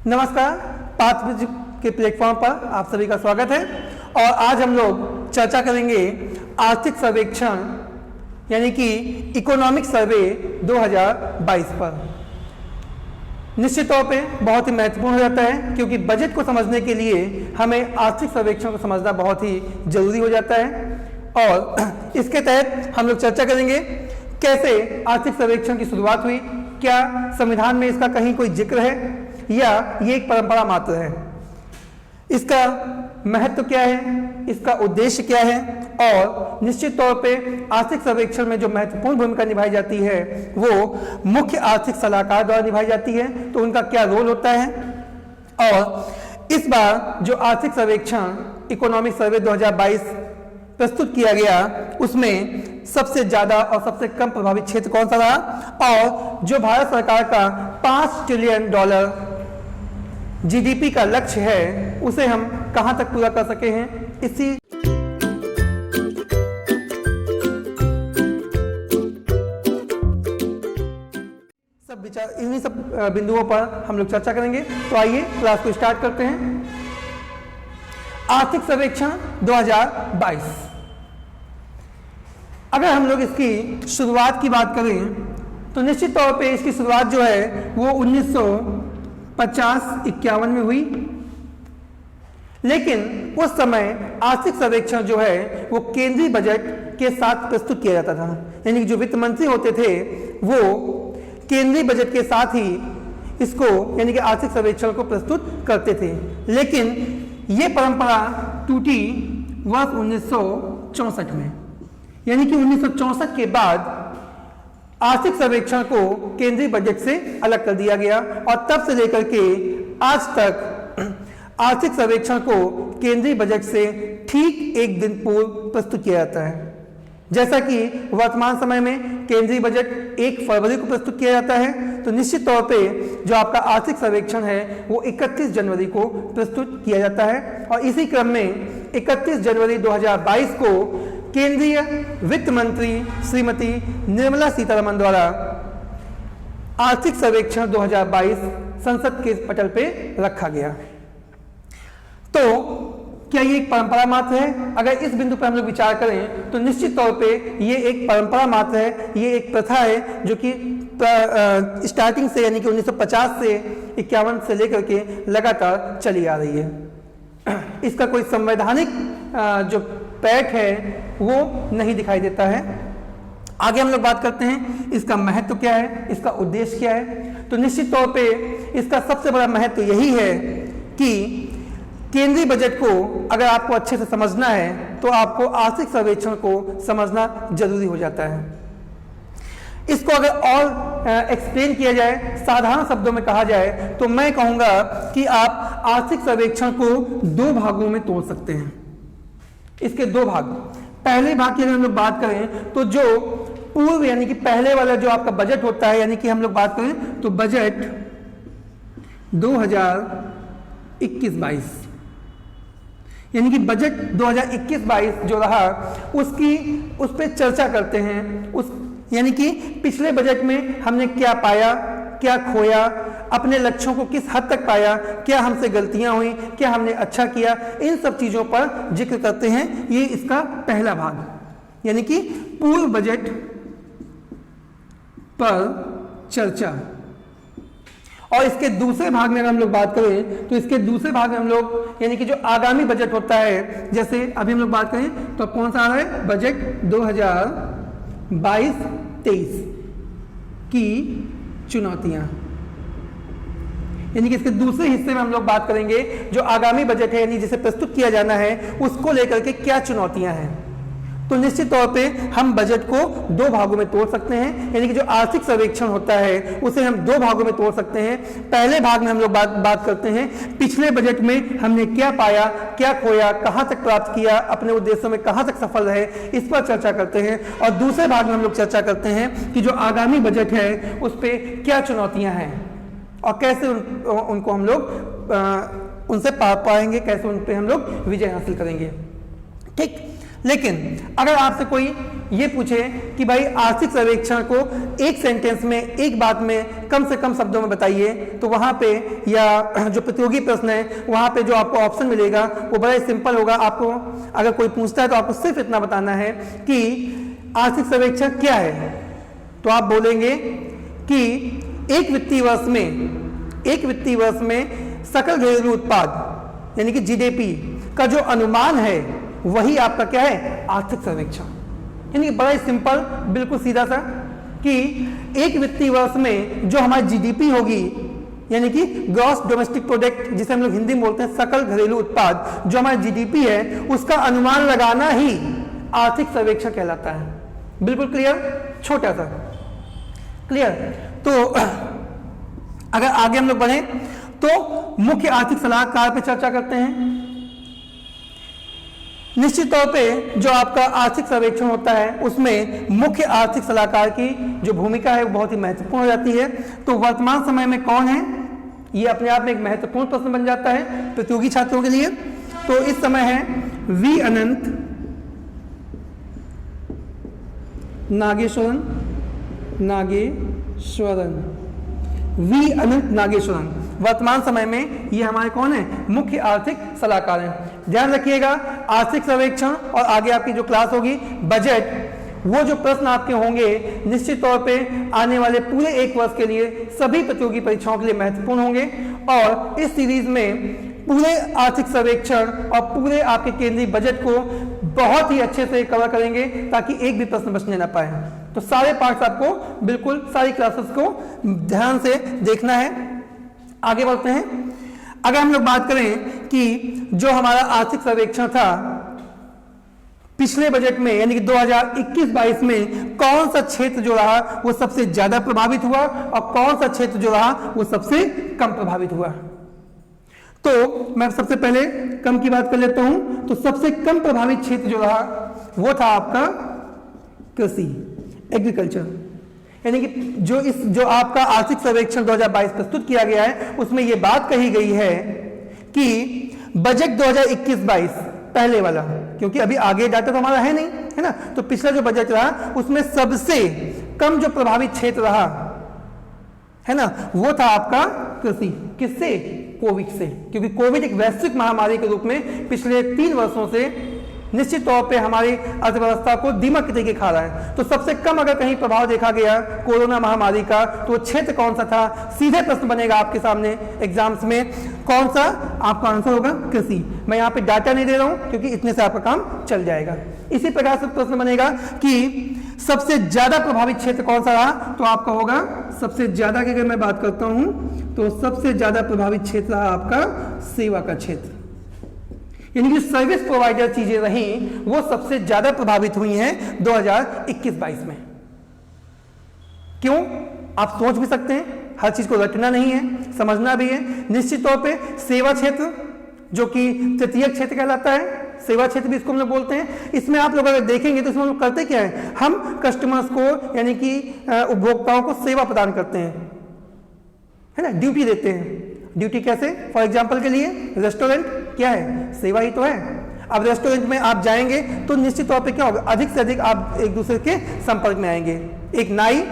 नमस्कार, पाथ के प्लेटफॉर्म पर आप सभी का स्वागत है। और आज हम लोग चर्चा करेंगे आर्थिक सर्वेक्षण यानी कि इकोनॉमिक सर्वे 2022 पर। निश्चित तौर पे बहुत ही महत्वपूर्ण हो जाता है, क्योंकि बजट को समझने के लिए हमें आर्थिक सर्वेक्षण को समझना बहुत ही जरूरी हो जाता है। और इसके तहत हम लोग चर्चा करेंगे कैसे आर्थिक सर्वेक्षण की शुरुआत हुई, क्या संविधान में इसका कहीं कोई जिक्र है या ये एक परंपरा मात्र है, इसका महत्व क्या है, इसका उद्देश्य क्या है, और निश्चित तौर पे आर्थिक सर्वेक्षण में जो महत्वपूर्ण भूमिका निभाई जाती है वो मुख्य आर्थिक सलाहकार द्वारा निभाई जाती है, तो उनका क्या रोल होता है। और इस बार जो आर्थिक सर्वेक्षण इकोनॉमिक सर्वे 2022 प्रस्तुत किया गया, उसमें सबसे ज्यादा और सबसे कम प्रभावित क्षेत्र कौन सा रहा, और जो भारत सरकार का $5 ट्रिलियन जीडीपी का लक्ष्य है उसे हम कहां तक पूरा कर सके हैं, इसी सब विचार इन्हीं सब बिंदुओं पर हम लोग चर्चा करेंगे। तो आइए क्लास को स्टार्ट करते हैं। आर्थिक सर्वेक्षण 2022, अगर हम लोग इसकी शुरुआत की बात करें तो निश्चित तौर पे इसकी शुरुआत जो है वो 1950-51 में हुई, लेकिन उस समय आर्थिक सर्वेक्षण जो है वो केंद्रीय बजट के साथ प्रस्तुत किया जाता था, यानी कि जो वित्त मंत्री होते थे वो केंद्रीय बजट के साथ ही इसको यानी कि आर्थिक सर्वेक्षण को प्रस्तुत करते थे। लेकिन ये परंपरा टूटी वर्ष 1964 में, यानी कि 1964 के बाद आर्थिक सर्वेक्षण को केंद्रीय बजट से अलग कर दिया गया, और तब से लेकर के आज तक आर्थिक सर्वेक्षण को केंद्रीय बजट से ठीक एक दिन पूर्व प्रस्तुत किया जाता है। जैसा कि वर्तमान समय में केंद्रीय बजट 1 फरवरी को प्रस्तुत किया जाता है, तो निश्चित तौर पे जो आपका आर्थिक सर्वेक्षण है वो 31 जनवरी को प्रस्तुत किया जाता है। और इसी क्रम में 31 जनवरी 2022 को केंद्रीय वित्त मंत्री श्रीमती निर्मला सीतारमण द्वारा आर्थिक सर्वेक्षण 2022 संसद के पटल पे रखा गया। तो क्या ये एक परंपरा मात्र है? अगर इस बिंदु पर हम लोग विचार करें तो निश्चित तौर पे ये एक परंपरा मात्र है, ये एक प्रथा है जो कि स्टार्टिंग से यानी कि 1950 से 51 से लेकर के लगातार चली आ रही है। इसका कोई संवैधानिक जो पैठ है वो नहीं दिखाई देता है। आगे हम लोग बात करते हैं इसका महत्व क्या है, इसका उद्देश्य क्या है। तो निश्चित तौर पे इसका सबसे बड़ा महत्व यही है कि केंद्रीय बजट को अगर आपको अच्छे से समझना है तो आपको आर्थिक सर्वेक्षण को समझना जरूरी हो जाता है। इसको अगर और एक्सप्लेन किया जाए, साधारण शब्दों में कहा जाए, तो मैं कहूंगा कि आप आर्थिक सर्वेक्षण को 2 भागों में तोड़ सकते हैं। इसके 2 भाग। पहले भाग की अगर हम लोग बात करें तो जो पूर्व यानी कि पहले वाला जो आपका बजट होता है, यानी कि हम लोग बात करें तो बजट 2021-22 यानी कि बजट 2021-22 जो रहा उस पर चर्चा करते हैं। उस यानी कि पिछले बजट में हमने क्या पाया, क्या खोया, अपने लक्ष्यों को किस हद तक पाया, क्या हमसे गलतियां हुई, क्या हमने अच्छा किया, इन सब चीजों पर जिक्र करते हैं। ये इसका पहला भाग, यानी कि पूर्व बजट पर चर्चा। और इसके दूसरे भाग में अगर हम लोग बात करें तो इसके दूसरे भाग में हम लोग यानी कि जो आगामी बजट होता है, जैसे अभी हम लोग बात करें तो कौन सा आ रहा है, बजट 2022-23 की चुनौतियां, यानी कि इसके दूसरे हिस्से में हम लोग बात करेंगे जो आगामी बजट है यानी जिसे प्रस्तुत किया जाना है उसको लेकर के क्या चुनौतियां हैं। तो निश्चित तौर पे हम बजट को 2 भागों में तोड़ सकते हैं, यानी कि जो आर्थिक सर्वेक्षण होता है उसे हम 2 भागों में तोड़ सकते हैं। पहले भाग में हम लोग बात करते हैं पिछले बजट में हमने क्या पाया, क्या खोया, कहां तक प्राप्त किया, अपने उद्देश्यों में कहां तक सफल रहे, इस पर चर्चा करते हैं। और दूसरे भाग में हम लोग चर्चा करते हैं कि जो आगामी बजट है उस पर क्या चुनौतियां हैं और कैसे उनको हम लोग उनसे पार पाएंगे, कैसे उन पर हम लोग विजय हासिल करेंगे। ठीक, लेकिन अगर आपसे कोई ये पूछे कि भाई आर्थिक सर्वेक्षण को एक सेंटेंस में, एक बात में, कम से कम शब्दों में बताइए, तो वहां पे या जो प्रतियोगी प्रश्न है वहां पे जो आपको ऑप्शन मिलेगा वो बड़ा ही सिंपल होगा। आपको अगर कोई पूछता है तो आपको सिर्फ इतना बताना है कि आर्थिक सर्वेक्षण क्या है, तो आप बोलेंगे कि एक वित्तीय वर्ष में सकल घरेलू उत्पाद यानी कि जीडीपी का जो अनुमान है वही आपका क्या है, आर्थिक सर्वेक्षण। यानी बड़ा ही सिंपल, बिल्कुल सीधा सा, कि एक वित्तीय वर्ष में जो हमारी जीडीपी होगी यानी कि ग्रॉस डोमेस्टिक प्रोडक्ट, जिसे हम लोग हिंदी में बोलते हैं सकल घरेलू उत्पाद, जो हमारी जीडीपी है उसका अनुमान लगाना ही आर्थिक सर्वेक्षण कहलाता है। बिल्कुल क्लियर, छोटा सा क्लियर। तो अगर आगे हम लोग बढ़े तो मुख्य आर्थिक सलाहकार पे चर्चा करते हैं। निश्चित तौर पे जो आपका आर्थिक सर्वेक्षण होता है उसमें मुख्य आर्थिक सलाहकार की जो भूमिका है वो बहुत ही महत्वपूर्ण हो जाती है। तो वर्तमान समय में कौन है, ये अपने आप में एक महत्वपूर्ण प्रश्न बन जाता है प्रतियोगी छात्रों के लिए। तो इस समय है वी अनंत नागेश्वरन, वी अनंत नागेश्वरन वर्तमान समय में ये हमारे कौन है, मुख्य आर्थिक सलाहकार हैं। ध्यान रखिएगा, आर्थिक सर्वेक्षण और आगे आपकी जो क्लास होगी बजट, वो जो प्रश्न आपके होंगे निश्चित तौर पे आने वाले पूरे एक वर्ष के लिए सभी प्रतियोगी परीक्षाओं के लिए महत्वपूर्ण होंगे। और इस सीरीज में पूरे आर्थिक सर्वेक्षण और पूरे आपके केंद्रीय बजट को बहुत ही अच्छे से कवर करेंगे ताकि एक भी प्रश्न बचने ना पाए। तो सारे पार्ट्स आपको बिल्कुल सारी क्लासेस को ध्यान से देखना है। आगे बढ़ते हैं। अगर हम लोग बात करें कि जो हमारा आर्थिक सर्वेक्षण था पिछले बजट में यानी कि 2021-22 में कौन सा क्षेत्र जो रहा वो सबसे ज्यादा प्रभावित हुआ और कौन सा क्षेत्र जो रहा वो सबसे कम प्रभावित हुआ, तो मैं सबसे पहले कम की बात कर लेता हूं। तो सबसे कम प्रभावित क्षेत्र जो रहा वो था आपका कृषि, एग्रीकल्चर। यानी कि जो आपका आर्थिक सर्वेक्षण 2022 प्रस्तुत किया गया है उसमें यह बात कही गई है कि बजट 2021-22 पहले वाला, क्योंकि अभी आगे डाटा तो हमारा है नहीं, है ना, तो पिछला जो बजट रहा उसमें सबसे कम जो प्रभावित क्षेत्र रहा है ना वो था आपका कृषि। किससे? कोविड से, क्योंकि कोविड एक वैश्विक महामारी के रूप में पिछले 3 वर्षों से निश्चित तौर पे हमारी अर्थव्यवस्था को दीमक के तरीके खा रहा है। तो सबसे कम अगर कहीं प्रभाव देखा गया कोरोना महामारी का तो वो क्षेत्र कौन सा था? सीधे प्रश्न बनेगा आपके सामने एग्जाम्स में, कौन सा? आपका आंसर होगा कृषि। मैं यहाँ पे डाटा नहीं दे रहा हूँ क्योंकि इतने से आपका काम चल जाएगा। इसी प्रकार से प्रश्न बनेगा कि सबसे ज्यादा प्रभावित क्षेत्र कौन सा रहा, तो आपका होगा सबसे ज्यादा की अगर मैं बात करता हूं तो सबसे ज्यादा प्रभावित क्षेत्र रहा आपका सेवा का क्षेत्र। यानी कि सर्विस प्रोवाइडर चीजें रही वो सबसे ज्यादा प्रभावित हुई हैं 2021-22 में। क्यों? आप सोच भी सकते हैं, हर चीज को रटना नहीं है, समझना भी है। निश्चित तौर पे सेवा क्षेत्र जो कि तृतीय क्षेत्र कहलाता है, सेवा क्षेत्र भी इसको हम लोग बोलते हैं। इसमें आप लोग अगर देखेंगे तो इसमें हम लोग करते क्या है, हम कस्टमर्स को यानी कि उपभोक्ताओं को सेवा प्रदान करते हैं, है ना, ड्यूटी देते हैं। ड्यूटी कैसे? फॉर एग्जांपल के लिए रेस्टोरेंट क्या है? सेवा ही तो है। अब रेस्टोरेंट में आप जाएंगे तो निश्चित तौर पे क्या होगा, अधिक से अधिक आप एक दूसरे के संपर्क में आएंगे। एक नाई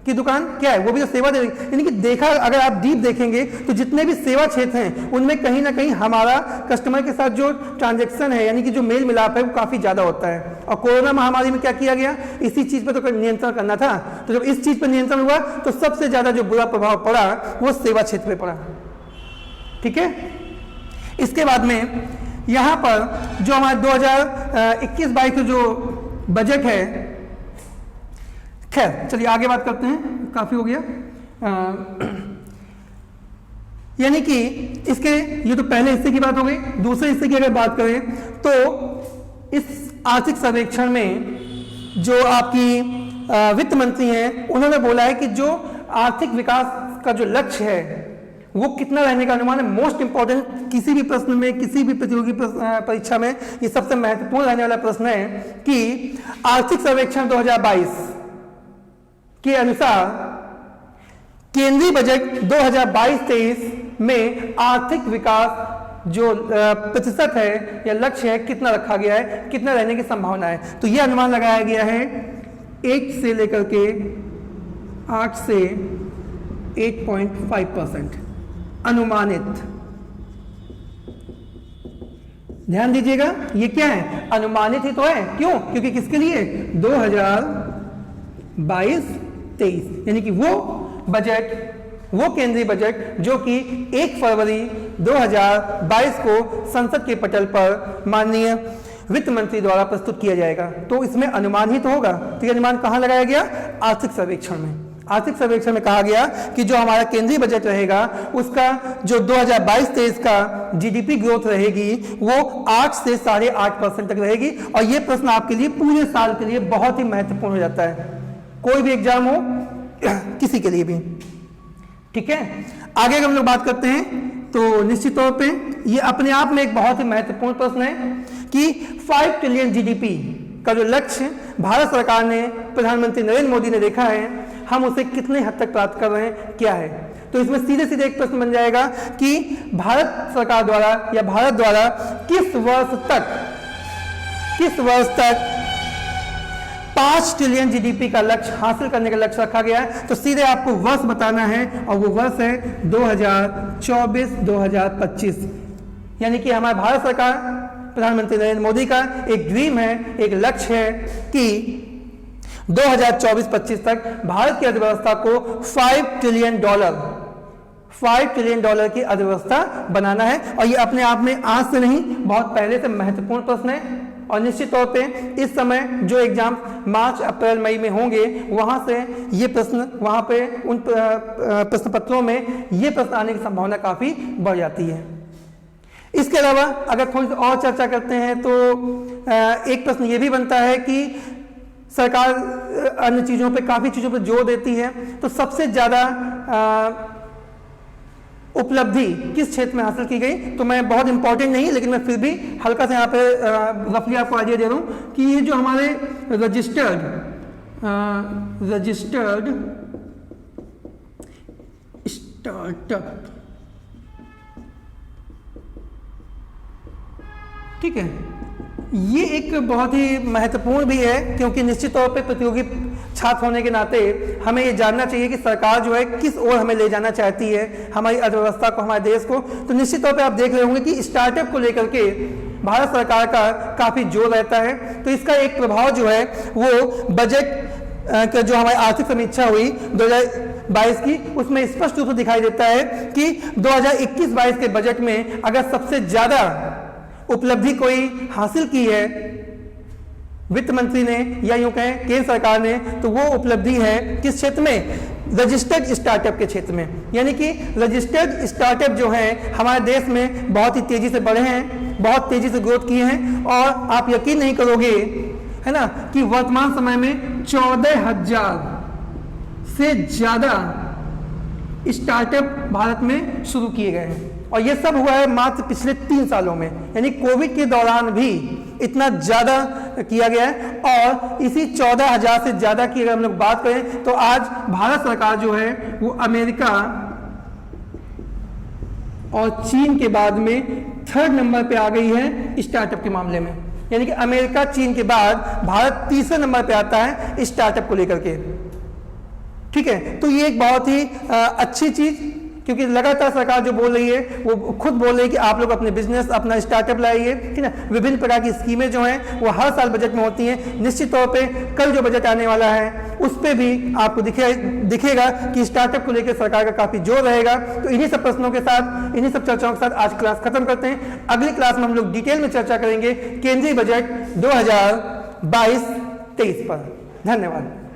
की दुकान क्या है, वो भी तो सेवा दे रही है। यानी कि देखा, अगर आप डीप देखेंगे तो जितने भी सेवा क्षेत्र हैं उनमें कहीं ना कहीं हमारा कस्टमर के साथ जो ट्रांजैक्शन है यानी कि जो मेल मिलाप है वो काफी ज्यादा होता है। और कोरोना महामारी में क्या किया गया, इसी चीज पर तो नियंत्रण करना था। तो जब इस चीज पर नियंत्रण हुआ तो सबसे ज्यादा जो बुरा प्रभाव पड़ा वो सेवा क्षेत्र पर पड़ा। ठीक है, इसके बाद में यहां पर जो हमारे 2021-22 जो बजट है, खैर चलिए आगे बात करते हैं, काफी हो गया। यानी कि इसके ये तो पहले हिस्से की बात हो गई। दूसरे हिस्से की अगर बात करें तो इस आर्थिक सर्वेक्षण में जो आपकी वित्त मंत्री हैं उन्होंने बोला है कि जो आर्थिक विकास का जो लक्ष्य है वो कितना रहने का अनुमान है। मोस्ट इंपॉर्टेंट, किसी भी प्रश्न में, किसी भी प्रतियोगी परीक्षा में ये सबसे महत्वपूर्ण रहने वाला प्रश्न है कि आर्थिक सर्वेक्षण 2022 के अनुसार केंद्रीय बजट 2022-23 में आर्थिक विकास जो प्रतिशत है या लक्ष्य है कितना रखा गया है, कितना रहने की संभावना है। तो यह अनुमान लगाया गया है 1 से लेकर के 8 से 8.5% अनुमानित। ध्यान दीजिएगा, ये क्या है, अनुमानित ही तो है। क्यों? क्योंकि किसके लिए, 2022-23, यानी कि वो बजट, वो केंद्रीय बजट जो कि 1 फरवरी 2022 को संसद के पटल पर माननीय वित्त मंत्री द्वारा प्रस्तुत किया जाएगा। तो इसमें अनुमान ही तो होगा। तो ये अनुमान कहां लगाया गया, आर्थिक सर्वेक्षण में। आर्थिक सर्वेक्षण में कहा गया कि जो हमारा केंद्रीय बजट रहेगा उसका जो 2022-23 का जीडीपी ग्रोथ रहेगी वो 8 से 8.5% तक रहेगी। और ये प्रश्न आपके लिए पूरे साल के लिए बहुत ही महत्वपूर्ण हो जाता है, कोई भी एग्जाम हो किसी के लिए भी। ठीक है, आगे हम लोग बात करते हैं तो निश्चित तौर पे ये अपने आप में एक बहुत ही महत्वपूर्ण प्रश्न है कि 5 ट्रिलियन जीडीपी का जो लक्ष्य भारत सरकार ने, प्रधानमंत्री नरेंद्र मोदी ने देखा है, हम उसे कितने हद तक प्राप्त कर रहे हैं, क्या है। तो इसमें सीधे सीधे एक प्रश्न बन जाएगा कि भारत सरकार द्वारा या भारत द्वारा किस वर्ष तक 5 ट्रिलियन जीडीपी का लक्ष्य हासिल करने का लक्ष्य रखा गया है। तो सीधे आपको वर्ष बताना है और वो वर्ष है 2024-2025, यानी कि हमारे भारत सरकार, प्रधानमंत्री नरेंद्र मोदी का एक ड्रीम है, एक लक्ष्य है कि 2024-25 तक भारत की अर्थव्यवस्था को $5 ट्रिलियन की अर्थव्यवस्था बनाना है। और ये अपने आप में आज से नहीं, बहुत पहले से महत्वपूर्ण प्रश्न है। और निश्चित तौर पे इस समय जो एग्जाम मार्च, अप्रैल, मई में होंगे, वहां से ये प्रश्न, वहां पे उन प्रश्न पत्रों में ये प्रश्न आने की संभावना काफी बढ़ जाती है। इसके अलावा अगर थोड़ी सी और चर्चा करते हैं तो एक प्रश्न ये भी बनता है कि सरकार अन्य चीजों पे, काफी चीजों पे जोर देती है, तो सबसे ज्यादा उपलब्धि किस क्षेत्र में हासिल की गई। तो मैं बहुत इंपॉर्टेंट नहीं, लेकिन मैं फिर भी हल्का से यहाँ पे रफली आपको आइडिया दे रहा हूँ कि ये जो हमारे रजिस्टर्ड स्टार्टअप, ठीक है, ये एक बहुत ही महत्वपूर्ण भी है, क्योंकि निश्चित तौर पे प्रतियोगी छात्र होने के नाते हमें ये जानना चाहिए कि सरकार जो है किस ओर हमें ले जाना चाहती है, हमारी अर्थव्यवस्था को, हमारे देश को। तो निश्चित तौर पे आप देख रहे होंगे कि स्टार्टअप को लेकर के भारत सरकार का काफी जोर रहता है। तो इसका एक प्रभाव जो है वो बजट का, जो हमारी आर्थिक समीक्षा हुई 2022 की, उसमें स्पष्ट रूप से दिखाई देता है कि 2021-22 के बजट में अगर सबसे ज्यादा उपलब्धि कोई हासिल की है वित्त मंत्री ने या यूं कहें केंद्र सरकार ने, तो वो उपलब्धि है किस क्षेत्र में, रजिस्टर्ड स्टार्टअप के क्षेत्र में। यानी कि रजिस्टर्ड स्टार्टअप जो है हमारे देश में बहुत ही तेजी से बढ़े हैं, बहुत तेजी से ग्रोथ किए हैं। और आप यकीन नहीं करोगे, है ना, कि वर्तमान समय में 14,000 से ज्यादा स्टार्टअप भारत में शुरू किए गए हैं। और ये सब हुआ है मात्र पिछले 3 सालों में, यानी कोविड के दौरान भी इतना ज्यादा किया गया है। और इसी 14,000 से ज्यादा की अगर हम लोग बात करें तो आज भारत सरकार जो है वो अमेरिका और चीन के बाद में 3rd नंबर पे आ गई है स्टार्टअप के मामले में। यानी कि अमेरिका, चीन के बाद भारत 3रे नंबर पे आता है स्टार्टअप को लेकर के। ठीक है, तो ये एक बहुत ही अच्छी चीज, क्योंकि लगातार सरकार जो बोल रही है वो खुद बोल रही है कि आप लोग अपने बिजनेस, अपना स्टार्टअप लाइए, ठीक है। विभिन्न प्रकार की स्कीमें जो हैं वो हर साल बजट में होती हैं। निश्चित तौर पे कल जो बजट आने वाला है उस पे भी आपको दिखेगा कि स्टार्टअप को लेकर सरकार का काफी जोर रहेगा। तो इन्हीं सब प्रश्नों के साथ, इन्हीं सब चर्चाओं के साथ आज क्लास खत्म करते हैं। अगली क्लास में हम लोग डिटेल में चर्चा करेंगे केंद्रीय बजट 2022-23 पर। धन्यवाद।